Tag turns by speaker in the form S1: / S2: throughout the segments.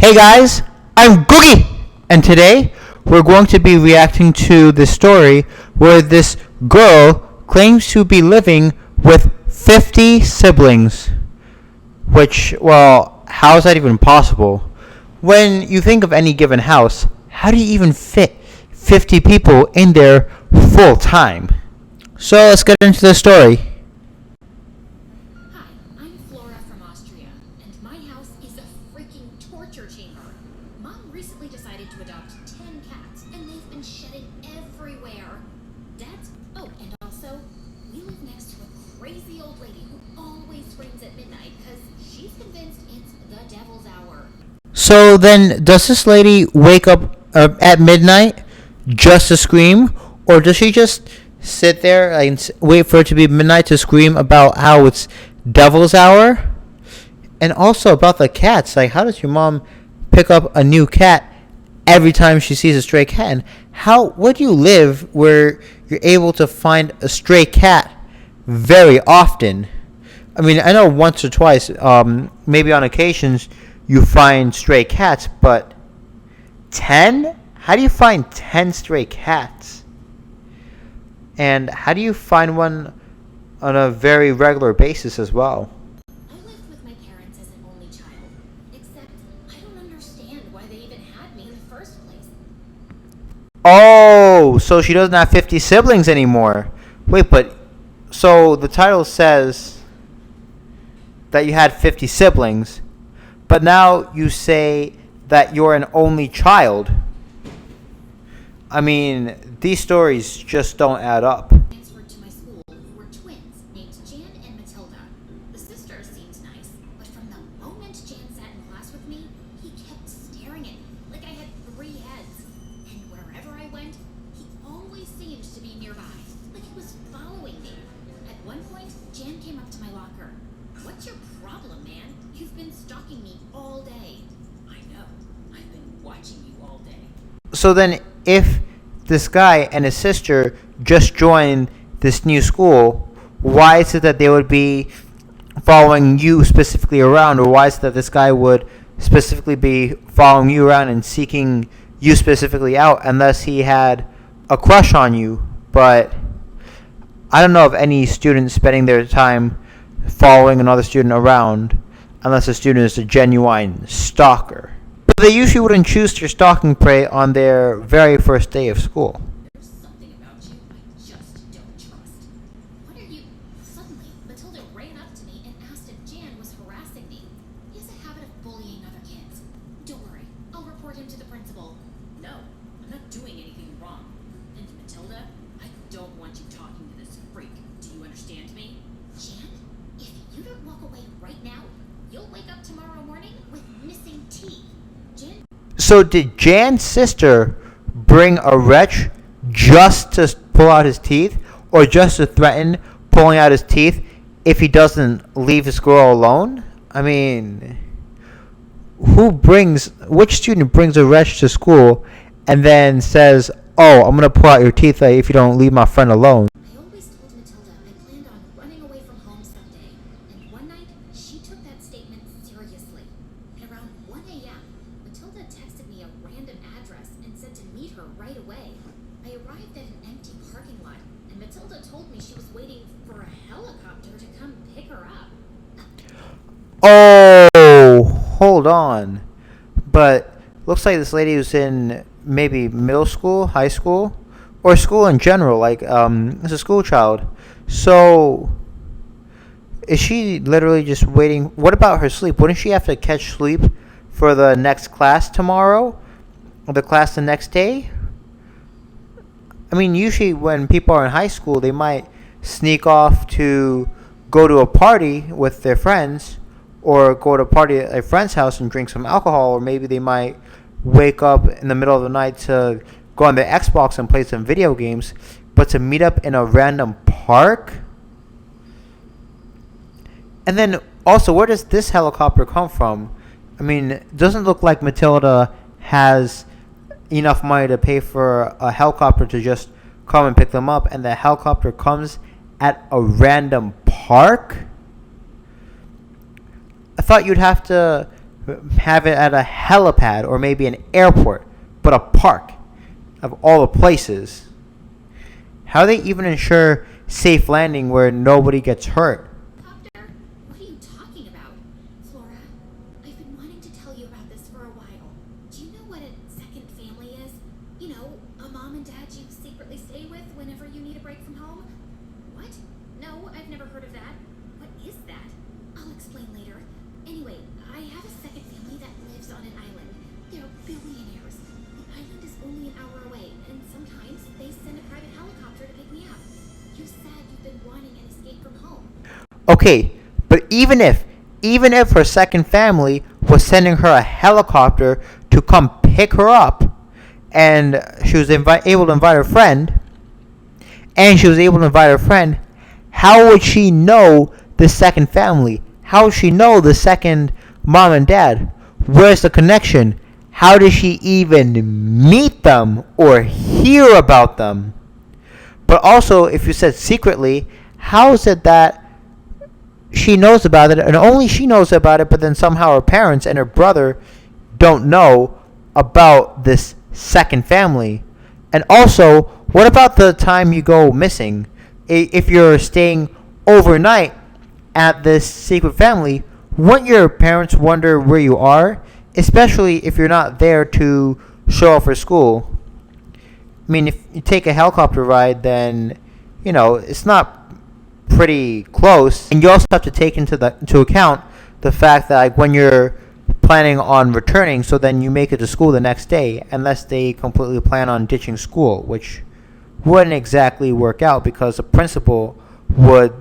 S1: Hey guys, I'm Googie, and today we're going to be reacting to the story where this girl claims to be living with 50 siblings. Which, well, how is that even possible? When you think of any given house, how do you even fit 50 people in there full time? So let's get into the story.
S2: Hi, I'm Flora from Austria, and my house is a freaking torture chamber. Mom recently decided to adopt 10 cats, and they've been shedding everywhere. And also, we live next to a crazy old lady who always screams at midnight because she's convinced it's the devil's hour.
S1: So then, does this lady wake up at midnight just to scream, or does she just sit there and wait for it to be midnight to scream about how it's devil's hour? And also about the cats, like how does your mom pick up a new cat every time she sees a stray cat? And where do you live where you're able to find a stray cat very often? I mean, I know once or twice, maybe on occasions, you find stray cats, but 10? How do you find 10 stray cats? And how do you find one on a very regular basis as well?
S2: I lived with my parents as an only child, except I don't understand why they even had me in the first place.
S1: Oh, so she doesn't have 50 siblings anymore. Wait, but so the title says that you had 50 siblings, but now you say that you're an only child. I mean, these stories just don't add up.
S2: Transferred to my school who were twins named Jan and Matilda. The sister seemed nice, but from the moment Jan sat in class with me, he kept staring at me like I had 3 heads. And wherever I went, he always seemed to be nearby, like he was following me. At one point, Jan came up to my locker. "What's your problem, man? You've been stalking me all day." "I know. I've been watching you all day."
S1: So then, if this guy and his sister just joined this new school, why is it that they would be following you specifically around, or why is it that this guy would specifically be following you around and seeking you specifically out unless he had a crush on you? But I don't know of any student spending their time following another student around unless the student is a genuine stalker. But they usually wouldn't choose their stalking prey on their very first day of school.
S2: "There's something about you I just don't trust. What are you?" Suddenly, Matilda ran up to me and asked if Jan was harassing me. He has a habit of bullying other kids. "Don't worry, I'll report him to the principal." "No, I'm not doing anything wrong. And Matilda, I don't want you talking to this freak. Do you understand me?" "Jan, if you don't walk away right now, you'll wake up tomorrow morning with missing teeth." Jan
S1: So did Jan's sister bring a wretch just to pull out his teeth, or just to threaten pulling out his teeth if he doesn't leave his girl alone? I mean, which student brings a wretch to school and then says, "Oh, I'm gonna pull out your teeth if you don't leave my friend alone"?
S2: I always told Matilda I planned on running away from home someday, and one night she took that statement seriously. At around 1 a.m., Matilda texted me a random address and said to meet her right away. I arrived at an empty parking lot, and Matilda told me she was waiting for a helicopter to come pick her up.
S1: Oh, hold on. But looks like this lady was in maybe middle school, high school, or school in general, like as a school child. So is she literally just waiting? What about her sleep? Wouldn't she have to catch sleep for the next class tomorrow, or the class the next day? I mean, usually when people are in high school, they might sneak off to go to a party with their friends, or go to a party at a friend's house and drink some alcohol, or maybe they might wake up in the middle of the night to go on their Xbox and play some video games. But to meet up in a random park? And then also, where does this helicopter come from? I mean, it doesn't look like Matilda has enough money to pay for a helicopter to just come and pick them up, and the helicopter comes at a random park? I thought you'd have to have it at a helipad or maybe an airport, but a park of all the places. How do they even ensure safe landing where nobody gets hurt?
S2: Copter? What are you talking about? Flora, I've been wanting to tell you about this for a while. Do you know what a second family is? You know, a mom and dad you secretly stay with whenever you need a break from home? What? No, I've never heard of that. What is that? I'll explain later. Anyway, I have a second family that lives on an island. They're billionaires. The island is only an hour away, and sometimes they send a private helicopter to pick me up. You said you've been wanting an escape from home.
S1: Okay, but even if her second family was sending her a helicopter to come pick her up, and she was able to invite her friend, how would she know the second family? How would she know the second mom and dad? Where's the connection? How does she even meet them or hear about them? But also, if you said secretly, how is it that she knows about it and only she knows about it, but then somehow her parents and her brother don't know about this second family? And also, what about the time you go missing? If you're staying overnight at this secret family, wouldn't your parents wonder where you are? Especially if you're not there to show up for school. I mean, if you take a helicopter ride, then, it's not pretty close. And you also have to take into account the fact that, like, when you're planning on returning, so then you make it to school the next day, unless they completely plan on ditching school, which wouldn't exactly work out because the principal would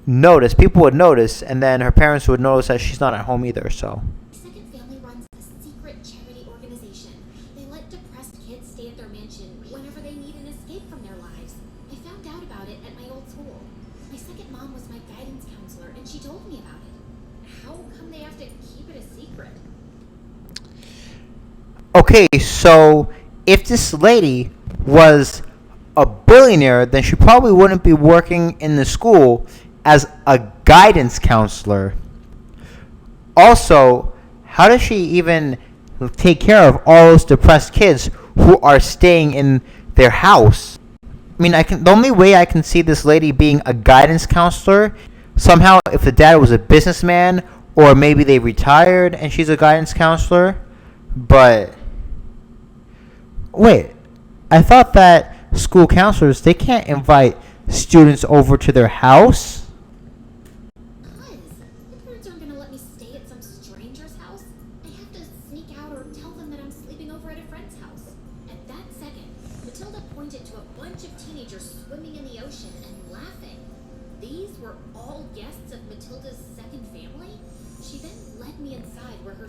S1: notice, people would notice, and then her parents would notice that she's not at home either, so.
S2: My second family runs a secret charity organization. They let depressed kids stay at their mansion whenever they need an escape from their lives. I found out about it at my old school. My second mom was my guidance counselor, and she told me about it. How come they have to keep it a secret?
S1: Okay, so if this lady was a billionaire, then she probably wouldn't be working in the school as a guidance counselor. Also, how does she even take care of all those depressed kids who are staying in their house? I mean, the only way I can see this lady being a guidance counselor, somehow if the dad was a businessman, or maybe they retired and she's a guidance counselor. But wait, I thought that school counselors, they can't invite students over to their house.
S2: The parents aren't going to let me stay at some stranger's house. I have to sneak out or tell them that I'm sleeping over at a friend's house. At that second, Matilda pointed to a bunch of teenagers swimming in the ocean and laughing. These were all guests of Matilda's second family? She then led me inside where her...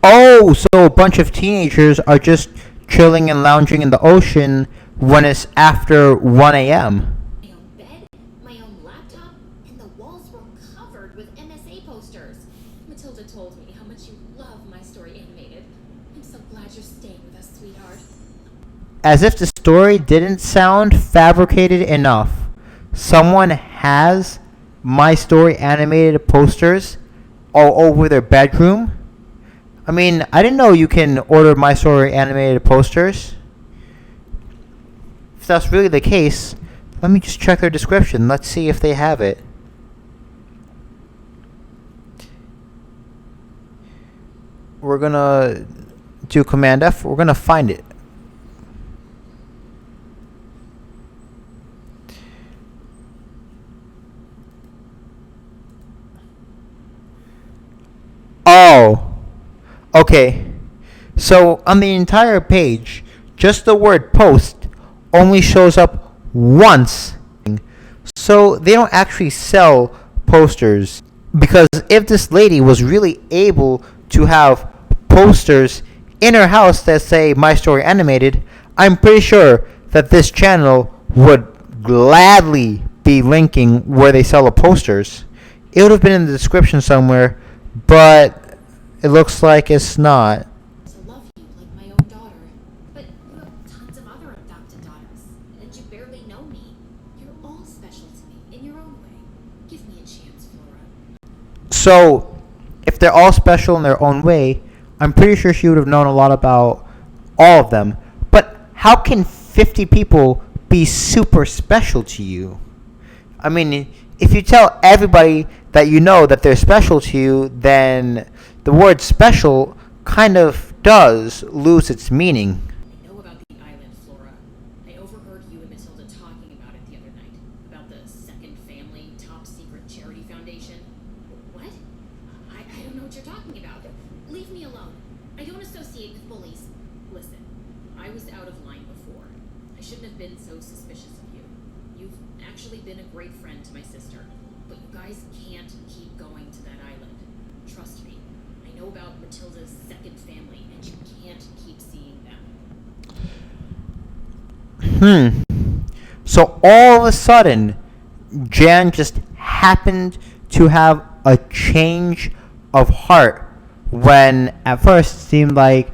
S1: Oh, so a bunch of teenagers are just chilling and lounging in the ocean when it's after 1 a.m.
S2: My own bed, my own laptop, and the walls were covered with MSA posters. Matilda told me how much you love my story animated. I'm so glad you're staying with us, sweetheart.
S1: As if the story didn't sound fabricated enough, someone has my story animated posters all over their bedroom. I mean, I didn't know you can order my story animated posters. If that's really the case, let me just check their description. Let's see if they have it. We're gonna do Command F. We're gonna find it. Oh. Okay, so on the entire page, just the word post only shows up once. So they don't actually sell posters. Because if this lady was really able to have posters in her house that say My Story Animated, I'm pretty sure that this channel would gladly be linking where they sell the posters. It would have been in the description somewhere, but it looks like it's not.
S2: I love you like my own daughter, but you have tons of other adopted daughters, and you barely know me. You're all special to me in your own way. Give me a chance, Flora.
S1: So, if they're all special in their own way, I'm pretty sure she would have known a lot about all of them. But how can 50 people be super special to you? I mean, if you tell everybody that you know that they're special to you, then the word special kind of does lose its meaning.
S2: I know about the island, Flora. I overheard you and Matilda talking about it the other night. About the Second Family Top Secret Charity Foundation. What? I don't know what you're talking about. Leave me alone. I don't associate with bullies. Listen, I was out of line before. I shouldn't have been so suspicious of you. You've actually been a great friend to my sister. But you guys can't keep going to that island. Trust me. I know about Matilda's second family, and you can't keep seeing them.
S1: So all of a sudden, Jan just happened to have a change of heart when at first it seemed like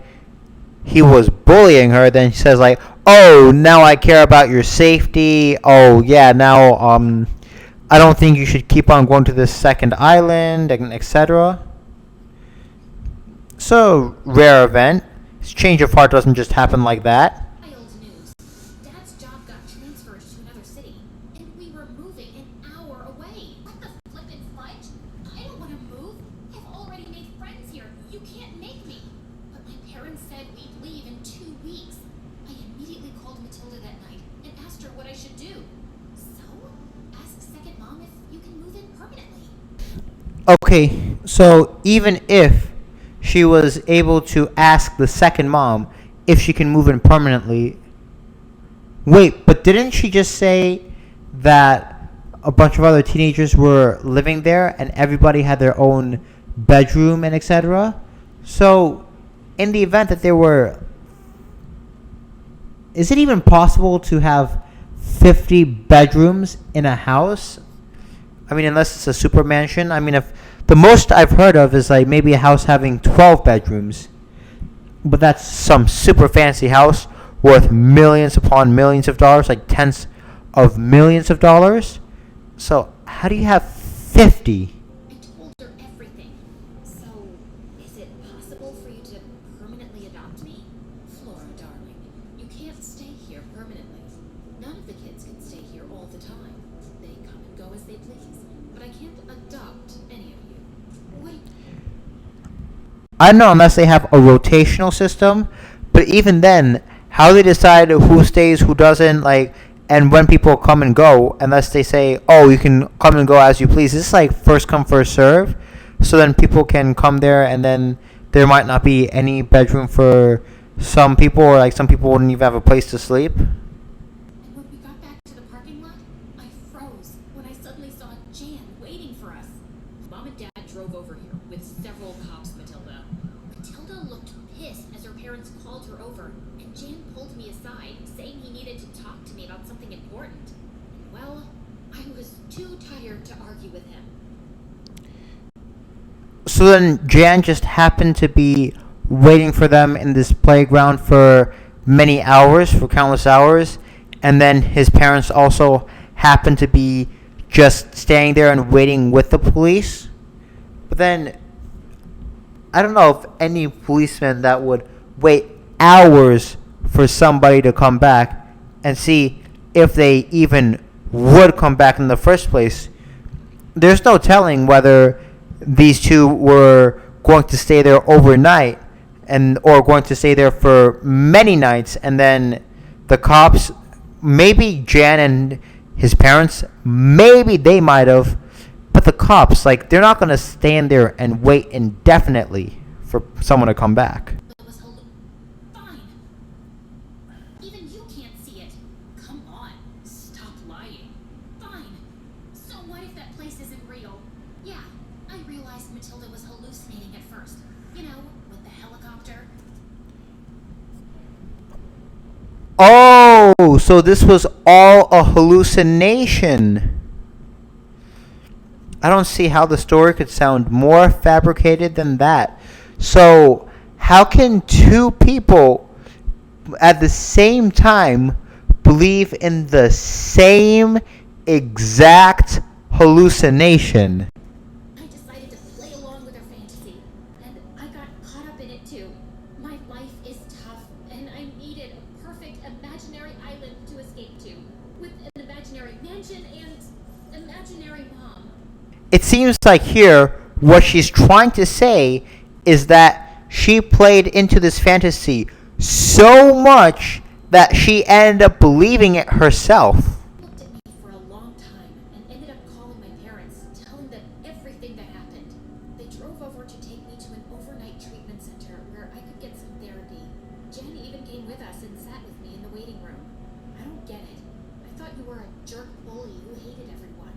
S1: he was bullying her. Then he says like, "Oh, now I care about your safety. Oh yeah, now I don't think you should keep on going to this second island, and etc." So rare event. His change of heart doesn't just happen like that.
S2: Wild news. Dad's job got transferred to another city, and we were moving an hour away. What the flippin' fudge? I don't want to move. I've already made friends here. You can't make me. But my parents said we'd leave in 2 weeks. I immediately called Matilda that night and asked her what I should do. So, ask second mom if you can move in permanently.
S1: Okay, so even if she was able to ask the second mom if she can move in permanently. Wait, but didn't she just say that a bunch of other teenagers were living there and everybody had their own bedroom and etc.? So, in the event that there were... Is it even possible to have 50 bedrooms in a house? I mean, unless it's a super mansion. I mean, if the most I've heard of is like maybe a house having 12 bedrooms. But that's some super fancy house worth millions upon millions of dollars, like tens of millions of dollars. So how do you have 50?
S2: I told her everything. So, is it possible for you to permanently adopt me? Flora, darling, you can't stay here permanently. None of the kids can stay here all the time. They come and go as they please. But I can't adopt any of you. What?
S1: I don't know unless they have a rotational system, but even then, how they decide who stays, who doesn't, like, and when people come and go, unless they say, oh, you can come and go as you please. This is like first come, first serve. So then people can come there, and then there might not be any bedroom for some people, or like some people wouldn't even have a place to sleep.
S2: And when we got back to the parking lot, I froze when I suddenly saw Jan waiting for us. Mom and Dad drove over here with several cops, Matilda. Matilda looked pissed as her parents called her over, and Jan pulled me aside, saying he needed to talk to me about something important. And well, I was too tired to argue with him.
S1: So then Jan just happened to be waiting for them in this playground for many hours, for countless hours, and then his parents also happened to be just standing there and waiting with the police. But then I don't know if any policeman that would wait hours for somebody to come back and see if they even would come back in the first place. There's no telling whether these two were going to stay there overnight and or going to stay there for many nights, and then the cops, maybe Jan and his parents, maybe they might have, but the cops, like, they're not going to stand there and wait indefinitely for someone to come back.
S2: It was fine. Even you can't see it. Come on, stop lying. Fine. So what if that place isn't real? Yeah, I realized Matilda was hallucinating at first. You know, with the helicopter.
S1: Oh, so this was all a hallucination. I don't see how the story could sound more fabricated than that. So, how can two people at the same time believe in the same exact hallucination?
S2: I decided to play along with her fantasy. to. My life is tough, and I needed a perfect imaginary island to escape to, with an imaginary mansion and imaginary mom.
S1: It seems like here, what she's trying to say is that she played into this fantasy so much that she ended up believing it herself.
S2: Looked at me for a long time and ended up calling my parents, telling them everything that happened. They drove over to take me to an overnight treatment center where I could get some therapy. Jen even came with us and sat with me in the waiting room. I don't get it. I thought you were a jerk bully who hated everyone.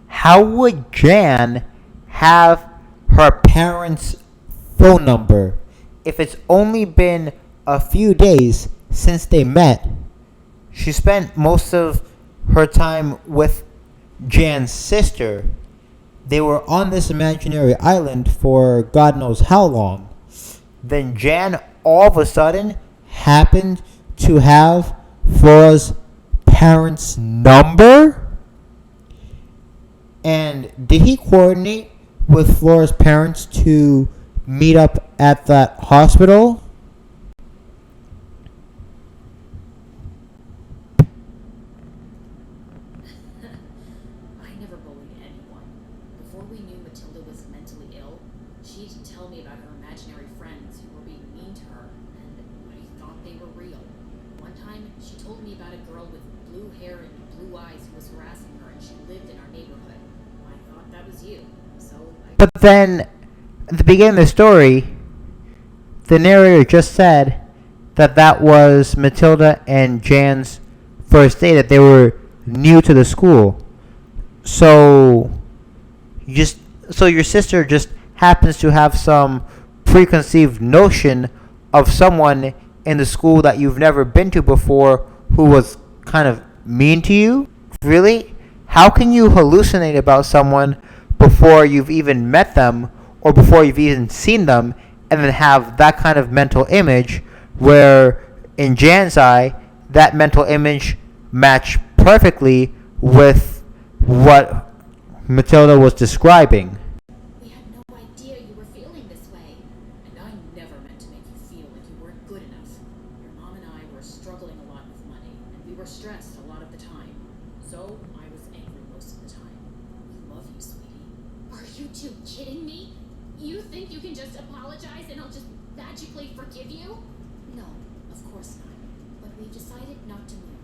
S1: How would Jan have her parents' phone number if it's only been a few days since they met? She spent most of her time with Jan's sister. They were on this imaginary island for God knows how long. Then Jan all of a sudden happened to have Flora's parents' number? And did he coordinate with Flora's parents to meet up at that hospital?
S2: I never bullied anyone. Before we knew Matilda was mentally ill, she'd tell me about her imaginary friends who were being mean to her, and I thought they were real. One time, she told me about a girl with blue hair and blue eyes who was harassing her, and she lived in our neighborhood. I thought that was you, so I...
S1: But then, at the beginning of the story, the narrator just said that that was Matilda and Jan's first day, that they were new to the school. So your sister just happens to have some preconceived notion of someone in the school that you've never been to before who was kind of mean to you? Really? How can you hallucinate about someone before you've even met them or before you've even seen them, and then have that kind of mental image where in Jan's eye that mental image matched perfectly with what Matilda was describing?
S2: We had no idea you were feeling this way. And I never meant to make you feel like you weren't good enough. Your mom and I were struggling a lot with money, and we were stressed a lot of the time. So I was angry most of the time. We love you, sweetie. Are you two kidding me? You think you can just apologize and I'll just magically forgive you? No, of course not. But we've decided not to move.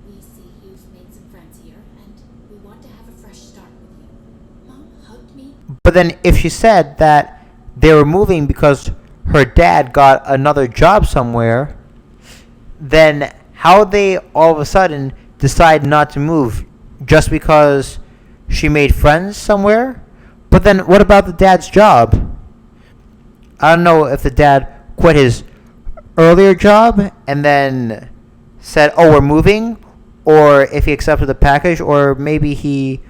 S2: We see you've made some friends here, and we want to have a fresh start with you. Mom hugged me.
S1: But then if she said that they were moving because her dad got another job somewhere, then how they all of a sudden decide not to move just because she made friends somewhere? But then what about the dad's job? I don't know if the dad quit his earlier job and then said, oh, we're moving, or if he accepted the package, or maybe he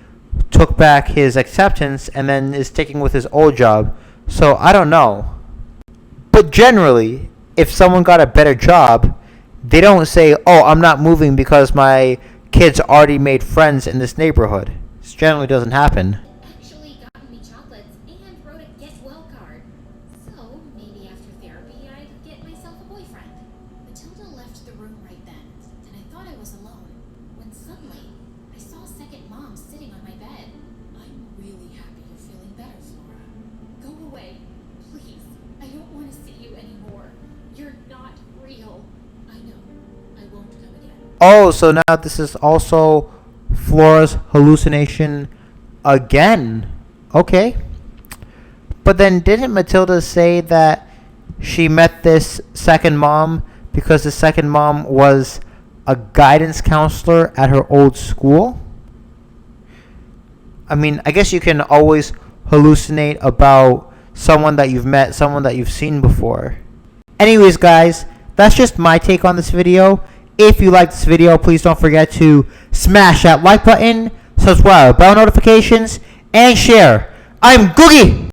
S1: took back his acceptance and then is sticking with his old job. So I don't know. But generally, if someone got a better job, they don't say, oh, I'm not moving because my kids already made friends in this neighborhood. This generally doesn't happen.
S2: Actually gotten me chocolates and wrote a get well card. So maybe after therapy I'd get myself a boyfriend. Matilda left the room right then, and I thought I was alone, when suddenly I saw a second mom sitting on my bed. I'm really happy you're feeling better, Flora. Go away, please. I don't want to see you anymore. You're not real. I know. I won't come again.
S1: Oh, so now this is also Flora's hallucination again. Okay. But then didn't Matilda say that she met this second mom because the second mom was a guidance counselor at her old school? I mean, I guess you can always hallucinate about someone that you've met, someone that you've seen before. Anyways, guys, that's just my take on this video. If you like this video, please don't forget to smash that like button, subscribe, bell notifications, and share. I'm Googie!